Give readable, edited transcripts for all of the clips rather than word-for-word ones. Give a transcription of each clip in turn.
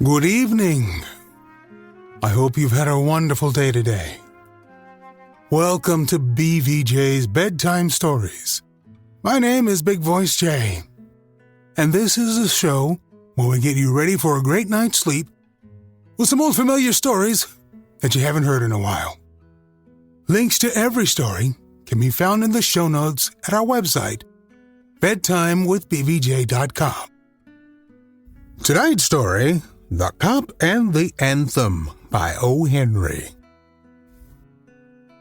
Good evening. I hope you've had a wonderful day today. Welcome to BVJ's Bedtime Stories. My name is Big Voice J, and this is a show where we get you ready for a great night's sleep with some old familiar stories that you haven't heard in a while. Links to every story can be found in the show notes at our website, bedtimewithbvj.com. Tonight's story, The Cop and the Anthem by O. Henry.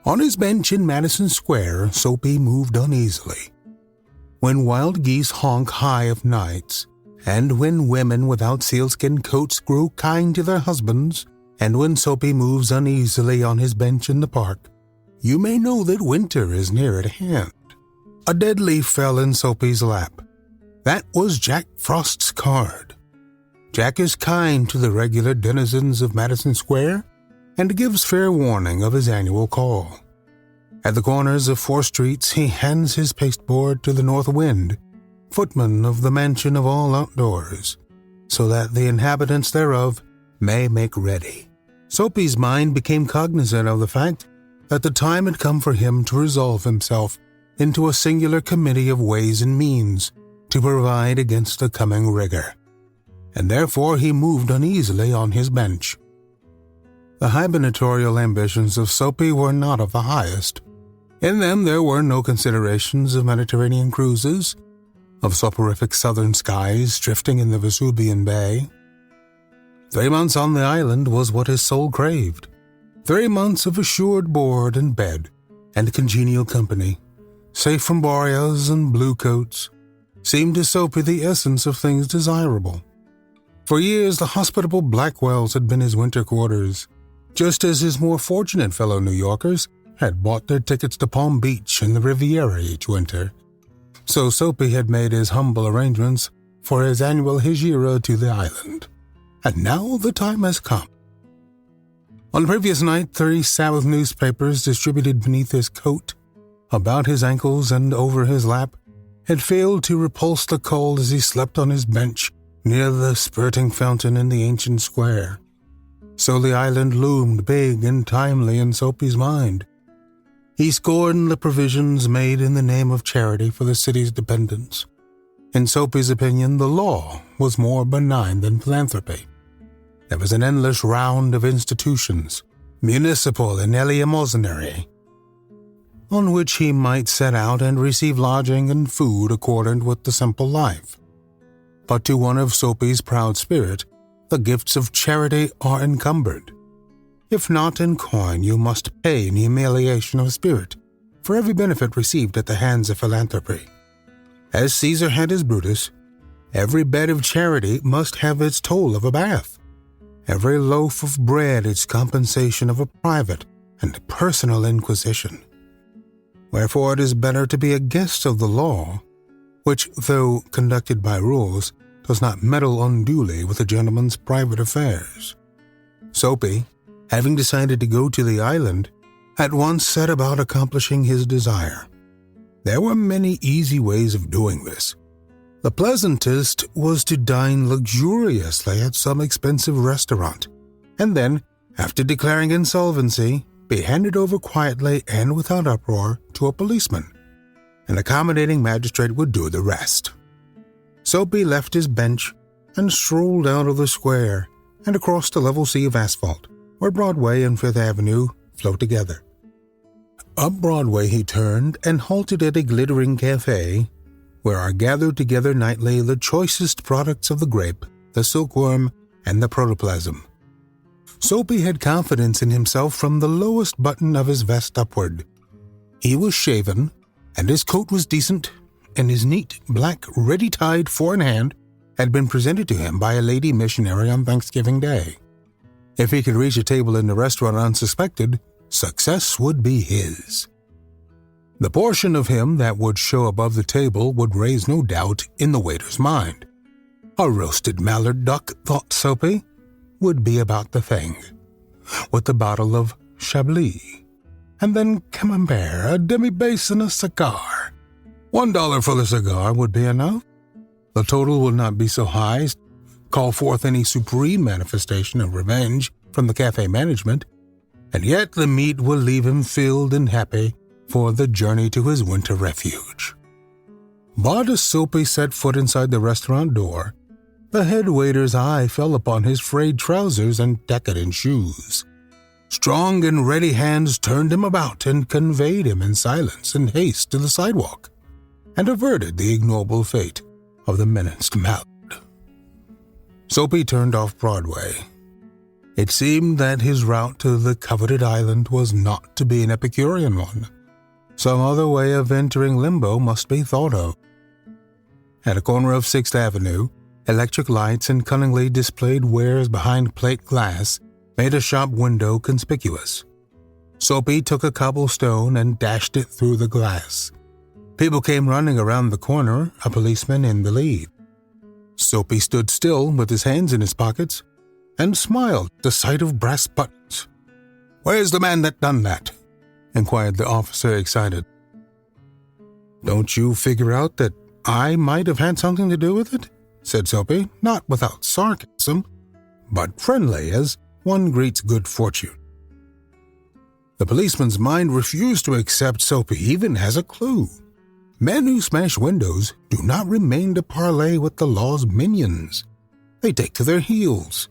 On his bench in Madison Square, Soapy moved uneasily. When wild geese honk high of nights, and when women without sealskin coats grow kind to their husbands, and when Soapy moves uneasily on his bench in the park, you may know that winter is near at hand. A dead leaf fell in Soapy's lap. That was Jack Frost's card. Jack is kind to the regular denizens of Madison Square and gives fair warning of his annual call. At the corners of 4 streets, he hands his pasteboard to the North Wind, footman of the mansion of all outdoors, so that the inhabitants thereof may make ready. Soapy's mind became cognizant of the fact that the time had come for him to resolve himself into a singular committee of ways and means to provide against the coming rigor, and therefore he moved uneasily on his bench. The hibernatorial ambitions of Soapy were not of the highest. In them there were no considerations of Mediterranean cruises, of soporific southern skies drifting in the Vesuvian Bay. 3 months on the island was what his soul craved. 3 months of assured board and bed, and congenial company, safe from boreas and bluecoats, seemed to Soapy the essence of things desirable. For years the hospitable Blackwells had been his winter quarters, just as his more fortunate fellow New Yorkers had bought their tickets to Palm Beach and the Riviera each winter. So Soapy had made his humble arrangements for his annual hegira to the island. And now the time has come. On the previous night, 3 Sabbath newspapers distributed beneath his coat, about his ankles and over his lap, had failed to repulse the cold as he slept on his bench near the spurting fountain in the ancient square. So the island loomed big and timely in Soapy's mind. He scorned the provisions made in the name of charity for the city's dependents. In Soapy's opinion, the law was more benign than philanthropy. There was an endless round of institutions, municipal and eleemosynary, on which he might set out and receive lodging and food accordant with the simple life. But to one of Soapy's proud spirit, the gifts of charity are encumbered. If not in coin, you must pay in humiliation of spirit for every benefit received at the hands of philanthropy. As Caesar had his Brutus, every bed of charity must have its toll of a bath, every loaf of bread its compensation of a private and personal inquisition. Wherefore it is better to be a guest of the law, which, though conducted by rules, does not meddle unduly with a gentleman's private affairs. Soapy, having decided to go to the island, at once set about accomplishing his desire. There were many easy ways of doing this. The pleasantest was to dine luxuriously at some expensive restaurant, and then, after declaring insolvency, be handed over quietly and without uproar to a policeman. An accommodating magistrate would do the rest. Soapy left his bench and strolled out of the square and across the level sea of asphalt, where Broadway and Fifth Avenue flow together. Up Broadway he turned and halted at a glittering cafe, where are gathered together nightly the choicest products of the grape, the silkworm, and the protoplasm. Soapy had confidence in himself from the lowest button of his vest upward. He was shaven, and his coat was decent, and his neat, black, ready-tied 4-in-hand had been presented to him by a lady missionary on Thanksgiving Day. If he could reach a table in the restaurant unsuspected, success would be his. The portion of him that would show above the table would raise no doubt in the waiter's mind. A roasted mallard duck, thought Soapy, would be about the thing, with a bottle of Chablis, and then camembert, a demi-base, and a cigar. $1 for the cigar would be enough. The total would not be so high, call forth any supreme manifestation of revenge from the cafe management, and yet the meat will leave him filled and happy for the journey to his winter refuge. But as Soapy set foot inside the restaurant door, the head waiter's eye fell upon his frayed trousers and decadent shoes. Strong and ready hands turned him about and conveyed him in silence and haste to the sidewalk, and averted the ignoble fate of the menaced mallard. Soapy turned off Broadway. It seemed that his route to the coveted island was not to be an Epicurean one. Some other way of entering limbo must be thought of. At a corner of 6th Avenue, electric lights and cunningly displayed wares behind plate glass made a shop window conspicuous. Soapy took a cobblestone and dashed it through the glass. People came running around the corner, a policeman in the lead. Soapy stood still with his hands in his pockets and smiled at the sight of brass buttons. "Where's the man that done that?" inquired the officer, excited. "Don't you figure out that I might have had something to do with it?" said Soapy, not without sarcasm, but friendly as one greets good fortune. The policeman's mind refused to accept Soapy even as a clue. Men who smash windows do not remain to parley with the law's minions. They take to their heels.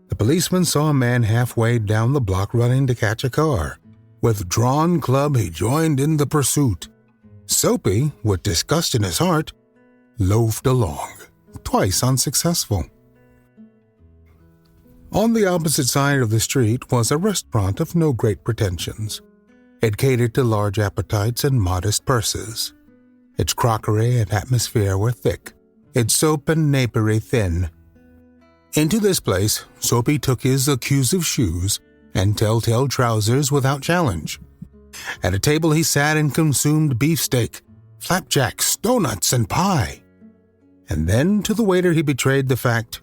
The policeman saw a man halfway down the block running to catch a car. With drawn club, he joined in the pursuit. Soapy, with disgust in his heart, loafed along, twice unsuccessful. On the opposite side of the street was a restaurant of no great pretensions. It catered to large appetites and modest purses. Its crockery and atmosphere were thick, its soap and napery thin. Into this place, Soapy took his accusive shoes and telltale trousers without challenge. At a table he sat and consumed beefsteak, flapjacks, donuts, and pie. And then to the waiter he betrayed the fact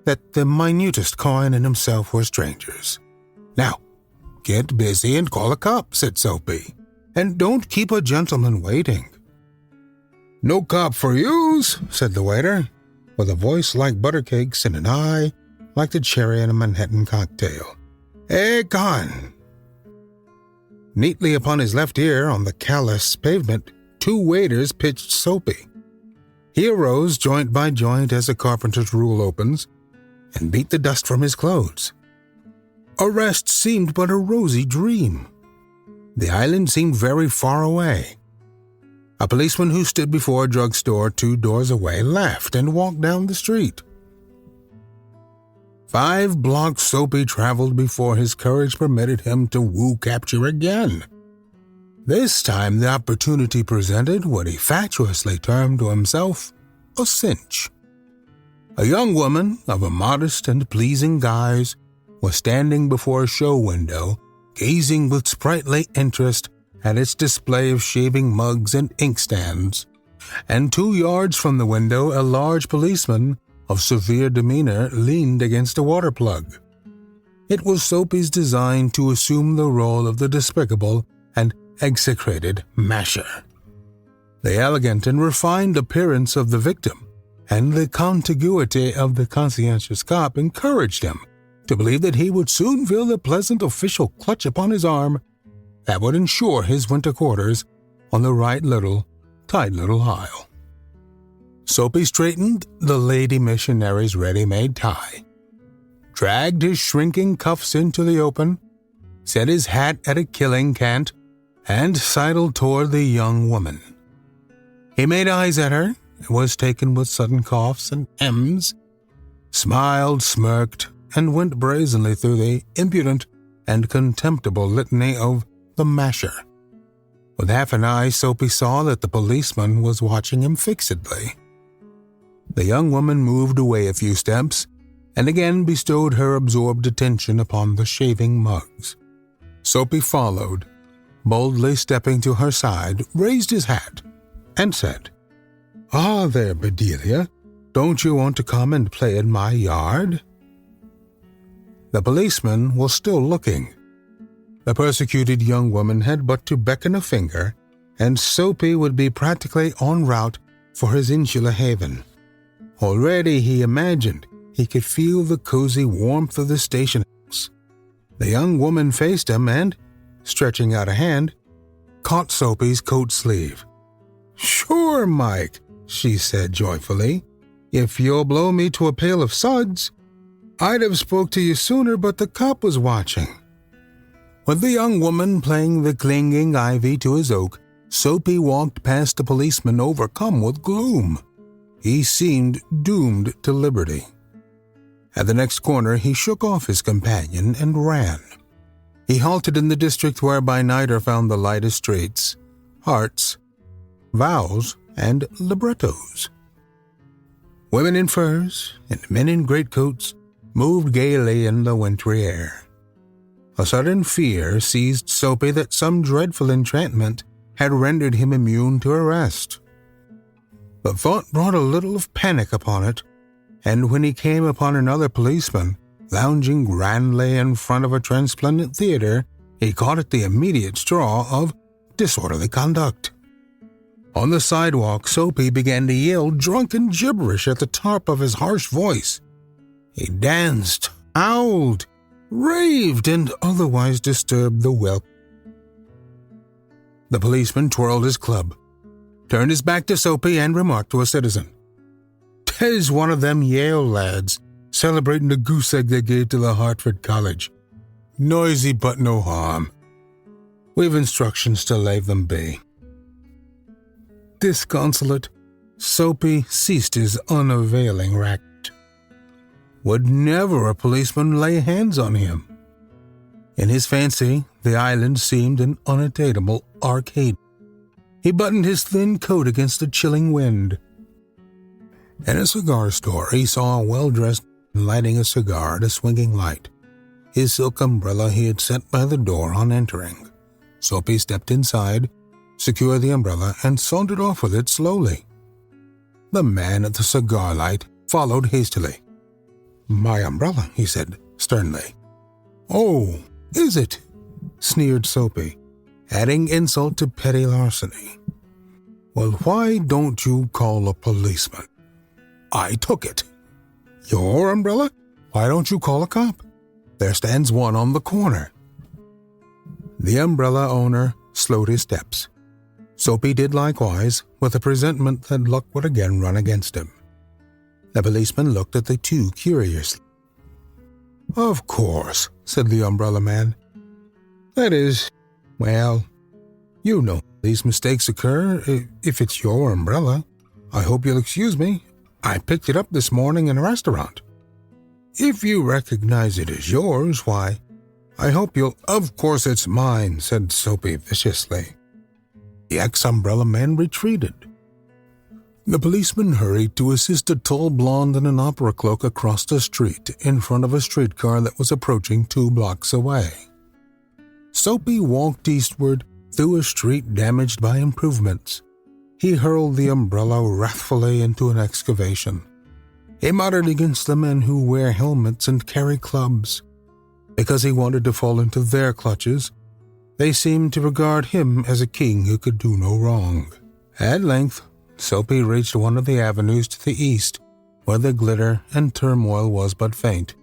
that the minutest coin and himself were strangers. "Now, get busy and call a cop," said Soapy, "and don't keep a gentleman waiting." "No cop for yous," said the waiter, with a voice like buttercakes and an eye like the cherry in a Manhattan cocktail. "Con." Neatly upon his left ear, on the callous pavement, 2 waiters pitched Soapy. He arose joint by joint as a carpenter's rule opens, and beat the dust from his clothes. Arrest seemed but a rosy dream. The island seemed very far away. A policeman who stood before a drugstore 2 doors away laughed and walked down the street. 5 blocks Soapy traveled before his courage permitted him to woo capture again. This time the opportunity presented what he fatuously termed to himself a cinch. A young woman of a modest and pleasing guise was standing before a show window, gazing with sprightly interest at its display of shaving mugs and inkstands, and 2 yards from the window a large policeman of severe demeanor leaned against a water plug. It was Soapy's design to assume the role of the despicable and execrated masher. The elegant and refined appearance of the victim and the contiguity of the conscientious cop encouraged him to believe that he would soon feel the pleasant official clutch upon his arm that would ensure his winter quarters on the right tight little aisle. Soapy straightened the lady missionary's ready-made tie, dragged his shrinking cuffs into the open, set his hat at a killing cant, and sidled toward the young woman. He made eyes at her, was taken with sudden coughs and hems, smiled, smirked, and went brazenly through the impudent and contemptible litany of the masher. With half an eye, Soapy saw that the policeman was watching him fixedly. The young woman moved away a few steps and again bestowed her absorbed attention upon the shaving mugs. Soapy followed, boldly stepping to her side, raised his hat, and said, "Ah, there, Bedelia, don't you want to come and play in my yard?" The policeman was still looking. The persecuted young woman had but to beckon a finger, and Soapy would be practically en route for his insular haven. Already he imagined he could feel the cozy warmth of the station house. The young woman faced him and, stretching out a hand, caught Soapy's coat sleeve. "Sure, Mike," she said joyfully. "If you'll blow me to a pail of suds, I'd have spoke to you sooner, but the cop was watching." With the young woman playing the clinging ivy to his oak, Soapy walked past the policeman overcome with gloom. He seemed doomed to liberty. At the next corner, he shook off his companion and ran. He halted in the district where by night are found the lightest streets, hearts, vows, and librettos. Women in furs and men in greatcoats moved gaily in the wintry air. A sudden fear seized Soapy that some dreadful enchantment had rendered him immune to arrest. The thought brought a little of panic upon it, and when he came upon another policeman lounging grandly in front of a transplendent theater, he caught at the immediate straw of disorderly conduct. On the sidewalk, Soapy began to yell drunken gibberish at the top of his harsh voice. He danced, howled, raved, and otherwise disturbed the welcome. The policeman twirled his club, turned his back to Soapy, and remarked to a citizen, "'Tis one of them Yale lads, celebrating the goose egg they gave to the Hartford College. Noisy but no harm. We've instructions to leave them be." Disconsolate, Soapy ceased his unavailing racket. Would never a policeman lay hands on him? In his fancy, the island seemed an unattainable arcade. He buttoned his thin coat against the chilling wind. In a cigar store, he saw a well-dressed man lighting a cigar at a swinging light. His silk umbrella he had set by the door on entering. Soapy stepped inside, secured the umbrella, and sauntered off with it slowly. The man at the cigar light followed hastily. "My umbrella," he said sternly. "Oh, is it?" sneered Soapy, adding insult to petty larceny. "Well, why don't you call a policeman? I took it." "Your umbrella? Why don't you call a cop? There stands one on the corner." The umbrella owner slowed his steps. Soapy did likewise, with a presentiment that luck would again run against him. The policeman looked at the two curiously. "Of course," said the umbrella man. "That is, well, you know these mistakes occur if it's your umbrella. I hope you'll excuse me. I picked it up this morning in a restaurant. If you recognize it as yours, why, I hope you'll—" "Of course it's mine," said Soapy viciously. The ex-umbrella man retreated. The policeman hurried to assist a tall blonde in an opera cloak across the street in front of a streetcar that was approaching 2 blocks away. Soapy walked eastward through a street damaged by improvements. He hurled the umbrella wrathfully into an excavation. He muttered against the men who wear helmets and carry clubs. Because he wanted to fall into their clutches, they seemed to regard him as a king who could do no wrong. At length, Soapy reached one of the avenues to the east, where the glitter and turmoil was but faint.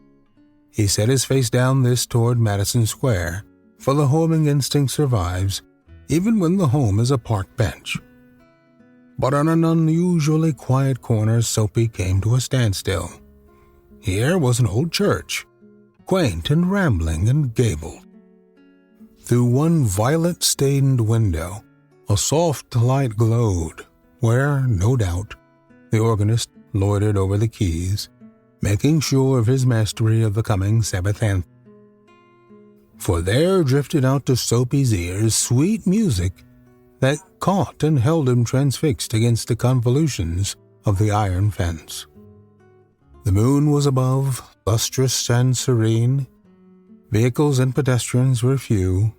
He set his face down this toward Madison Square, for the homing instinct survives, even when the home is a park bench. But on an unusually quiet corner, Soapy came to a standstill. Here was an old church, quaint and rambling and gabled. Through one violet-stained window, a soft light glowed, where, no doubt, the organist loitered over the keys, making sure of his mastery of the coming Sabbath anthem. For there drifted out to Soapy's ears sweet music that caught and held him transfixed against the convolutions of the iron fence. The moon was above, lustrous and serene. Vehicles and pedestrians were few.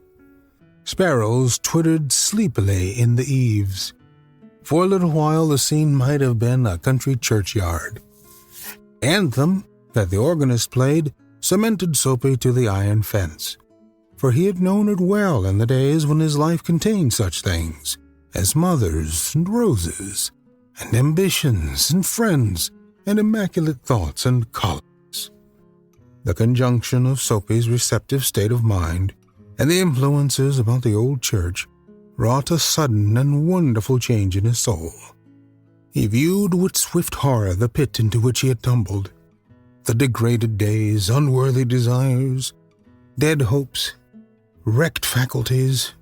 Sparrows twittered sleepily in the eaves. For a little while the scene might have been a country churchyard. Anthem that the organist played cemented Soapy to the iron fence, for he had known it well in the days when his life contained such things as mothers and roses and ambitions and friends and immaculate thoughts and colors. The conjunction of Soapy's receptive state of mind and the influences about the old church wrought a sudden and wonderful change in his soul. He viewed with swift horror the pit into which he had tumbled, the degraded days, unworthy desires, dead hopes, wrecked faculties,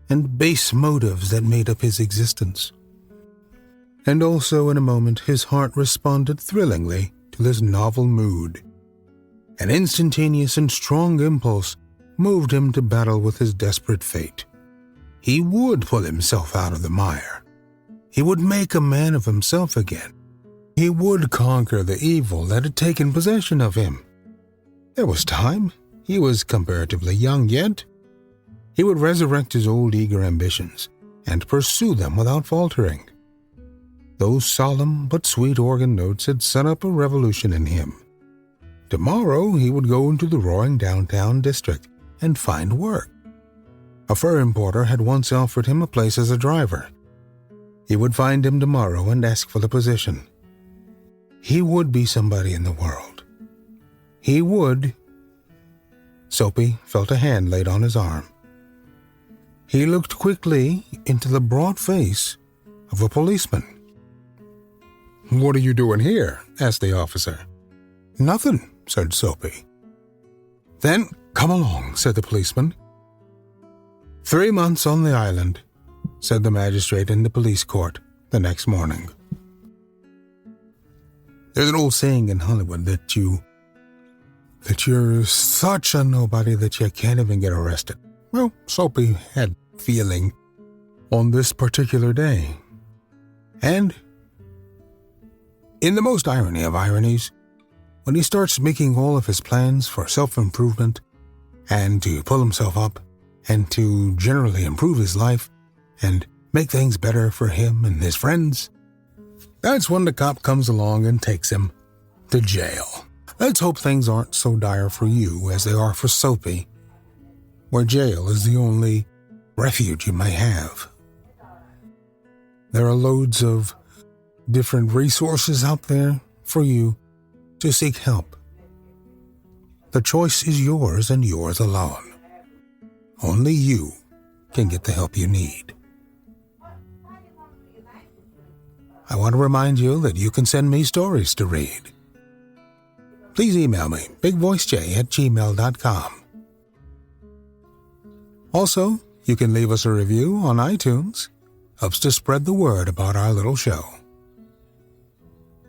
and base motives that made up his existence. And also in a moment his heart responded thrillingly to this novel mood. An instantaneous and strong impulse moved him to battle with his desperate fate. He would pull himself out of the mire. He would make a man of himself again. He would conquer the evil that had taken possession of him. There was time. He was comparatively young yet. He would resurrect his old eager ambitions and pursue them without faltering. Those solemn but sweet organ notes had set up a revolution in him. Tomorrow he would go into the roaring downtown district and find work. A fur importer had once offered him a place as a driver. He would find him tomorrow and ask for the position. He would be somebody in the world. He would. Soapy felt a hand laid on his arm. He looked quickly into the broad face of a policeman. "What are you doing here?" asked the officer. "Nothing," said Soapy. "Then come along," said the policeman. 3 months on the island, said the magistrate in the police court the next morning. There's an old saying in Hollywood that you're such a nobody that you can't even get arrested. Well, Soapy had feeling on this particular day. And in the most irony of ironies, when he starts making all of his plans for self-improvement and to pull himself up and to generally improve his life and make things better for him and his friends, that's when the cop comes along and takes him to jail. Let's hope things aren't so dire for you as they are for Soapy, where jail is the only refuge you may have. There are loads of different resources out there for you to seek help. The choice is yours and yours alone. Only you can get the help you need. I want to remind you that you can send me stories to read. Please email me, bigvoicej@gmail.com. Also, you can leave us a review on iTunes. Helps to spread the word about our little show.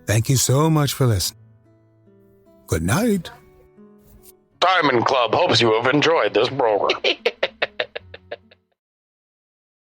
Thank you so much for listening. Good night. Diamond Club hopes you have enjoyed this program.